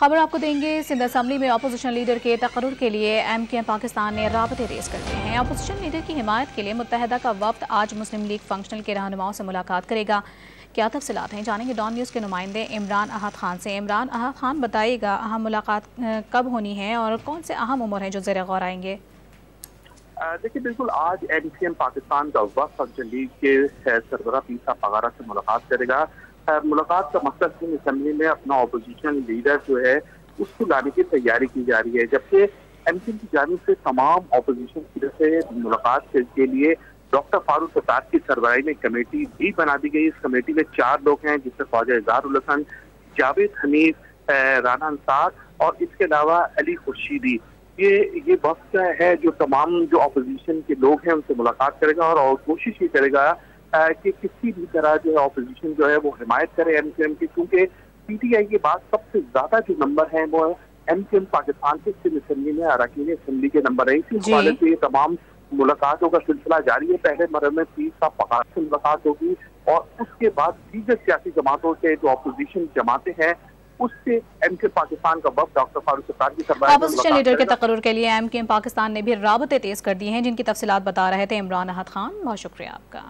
खबर आपको देंगे। सिंध असम्बली में अपोजिशन लीडर के तकर्रुर के लिए MKM पाकिस्तान ने राबते तेज कर दिए हैं। अपोजिशन लीडर की हिमायत के लिए मुत्तहदा का वफ्द आज मुस्लिम लीग फंक्शनल के रहनुमाओं से मुलाकात करेगा। क्या तफसीलात हैं, जानेंगे डॉन न्यूज़ के नुमाइंदे इमरान अहद खान से। इमरान अहद खान, बताइएगा अहम मुलाकात कब होनी है और कौन से अहम उमूर हैं जो ज़ेर गौर आएंगे? देखिए, बिल्कुल आज MKM पाकिस्तान का वफ्द फंक्शनल लीग के सरबराह पीर साहब पगारा से मुलाकात करेगा। मुलाकात का मकसद सिंध असम्बली में अपना अपोजिशन लीडर जो है उसको लाने की तैयारी की जा रही है, जबकि MKM की जानिब से तमाम अपोजिशन लीडर से मुलाकात के लिए डॉक्टर फारूक सत्तार की सरबराही में कमेटी भी बना दी गई। इस कमेटी में 4 लोग हैं, जिसमें ख्वाजा इज़हारुल हसन, जावेद हनीफ, राना अंसार और इसके अलावा अली खुर्शीदी। ये वक्त है जो तमाम जो अपोजिशन के लोग हैं उनसे मुलाकात करेगा और कोशिश ये करेगा कि किसी भी तरह जो है अपोजिशन जो है वो हिमायत करे MKM की, क्योंकि PTI के बाद सबसे ज्यादा जो नंबर है वो MKM पाकिस्तान के सिंध असम्बली में अरकान असम्बली के नंबर है। इसी हवाले से ये तमाम मुलाकातों का सिलसिला जारी है। पहले मरहले में पीर साहब पगार से मुलाकात होगी और उसके बाद दीगर सियासी जमातों से जो अपोजिशन जमातें हैं उससे MKM पाकिस्तान का वफ्द डॉक्टर फारूक सत्तार की सरबराही में अपोजिशन लीडर के तकर्रुर के लिए MKM पाकिस्तान ने भी राबते तेज कर दिए हैं, जिनकी तफसीलात बता रहे थे इमरान अहद खान। बहुत शुक्रिया आपका।